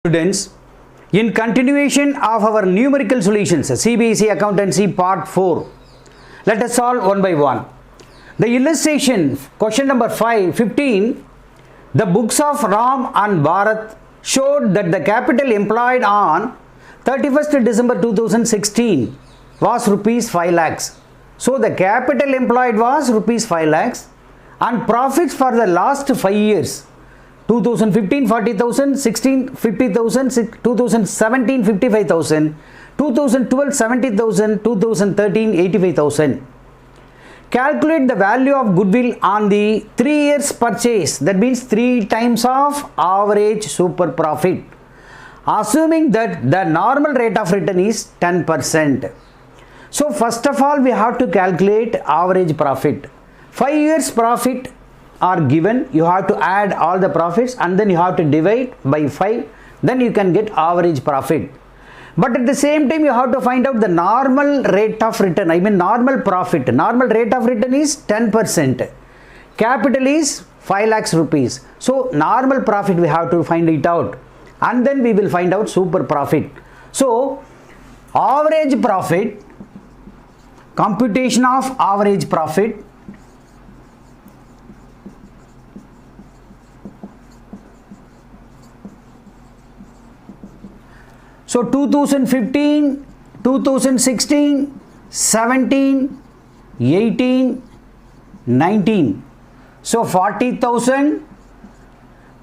Students, in continuation of our numerical solutions, CBSE Accountancy Part 4, let us solve one by one. The illustration, question number 15, the books of Ram and Bharat showed that the capital employed on 31st December 2016 was rupees 5 lakhs. So, the capital employed was rupees 5 lakhs and profits for the last 5 years 2015 40,000, 16 50,000, 2017 55,000, 2012 70,000, 2013 85,000. Calculate the value of goodwill on the 3 years purchase, that means 3 times of average super profit, assuming that the normal rate of return is 10%. So first of all we have to calculate average profit. 5 years profit are given, you have to add all the profits and then you have to divide by 5, then you can get average profit. But at the same time you have to find out the normal rate of return, I mean normal profit. Normal rate of return is 10%. Capital is 5 lakhs rupees. So normal profit we have to find it out and then we will find out super profit. So average profit, computation of average profit, so 2015, 2016, 17, 18, 19. So 40,000,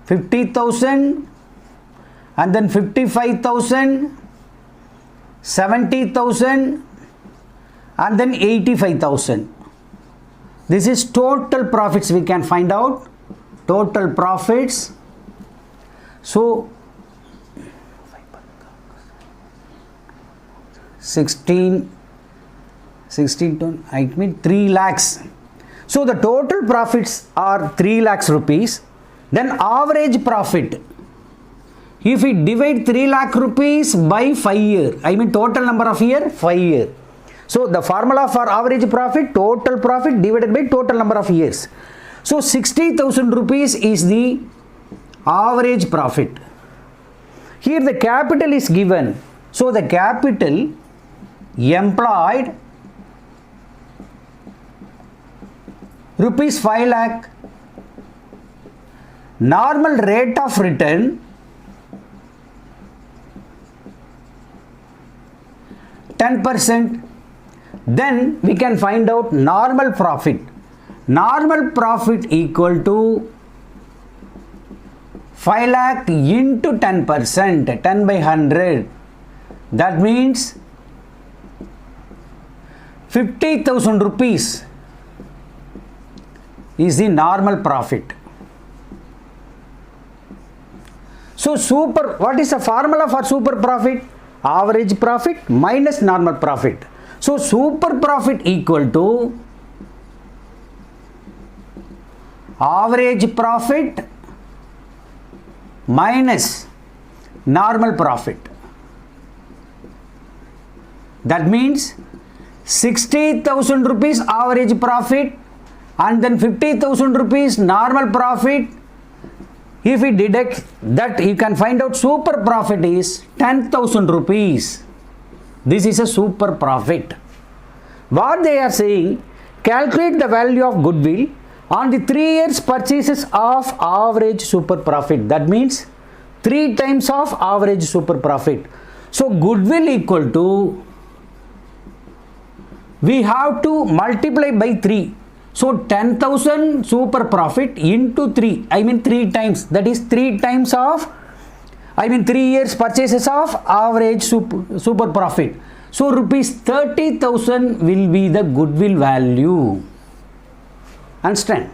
50,000 and then 55,000, 70,000 and then 85,000. This is total profits we can find out. Total profits. So 16 to, I mean 3 lakhs. So the total profits are 3 lakhs rupees. Then average profit, if we divide 3 lakh rupees by 5 year, I mean total number of year 5 year. So the formula for average profit, total profit divided by total number of years. So 60,000 rupees is the average profit. Here the capital is given. So the capital employed rupees 5 lakh, normal rate of return 10%. Then we can find out normal profit. Normal profit equal to 5 lakh into 10%, 10 by 100. That means 50,000 rupees is the normal profit. So what is the formula for super profit? Average profit minus normal profit. So super profit equal to average profit minus normal profit. That means 60,000 rupees average profit and then 50,000 rupees normal profit. If we deduct that, you can find out super profit is 10,000 rupees. This is a super profit. What they are saying, calculate the value of goodwill on the 3 years purchases of average super profit. That means 3 times of average super profit. So goodwill equal to, we have to multiply by 3. So 10,000 super profit into 3, I mean 3 times, that is 3 times of, I mean 3 years purchases of average super profit. So rupees 30,000 will be the goodwill value. Understand?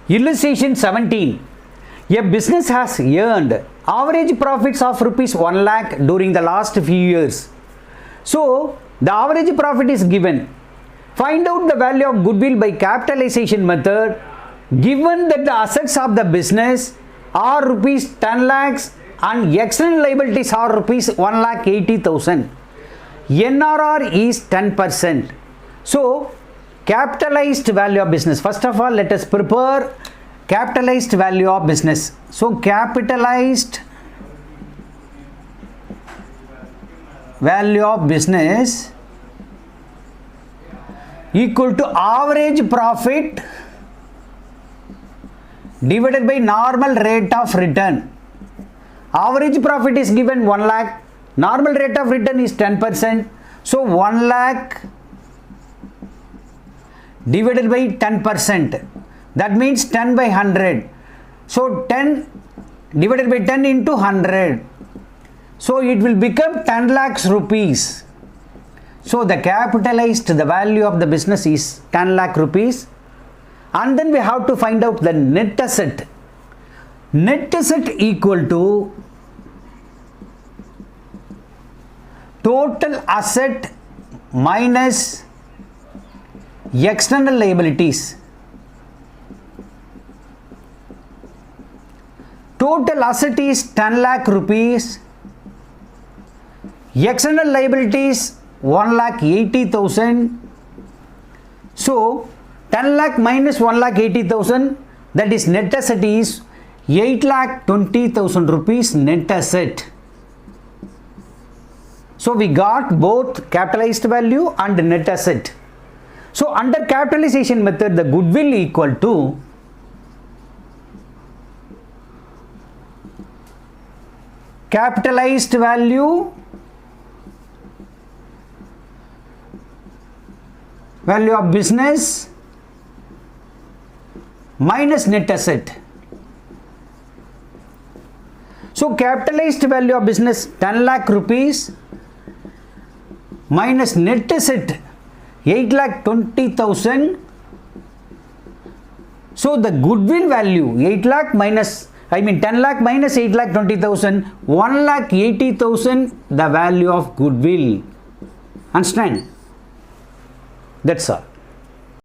Illustration 17. A business has earned average profits of rupees 1 lakh during the last few years. So the average profit is given. Find out the value of goodwill by capitalization method given that the assets of the business are rupees 10 lakhs and external liabilities are rupees 1,80,000. NRR is 10%. So capitalized value of business. First of all, let us prepare capitalized value of business. So capitalized value of business equal to average profit divided by normal rate of return. Average profit is given 1 lakh, normal rate of return is 10%. So 1 lakh divided by 10%, that means 10 by 100. So 10 divided by 10 into 100. So it will become 10 lakhs rupees. So the capitalized, the value of the business is 10 lakh rupees. And then we have to find out the net asset. Net asset equal to total asset minus external liabilities. Total asset is 10 lakh rupees. External liabilities 1,80,000. So 10 lakh minus 1,80,000, that is net asset is 8,20,000 rupees net asset. So we got both capitalized value and net asset. So under capitalization method, the goodwill equal to capitalized value of business minus net asset. So capitalized value of business 10 lakh rupees minus net asset 8,20,000. So the goodwill value 10 lakh minus 8,20,000, 1,80,000 the value of goodwill. Understand? That's all.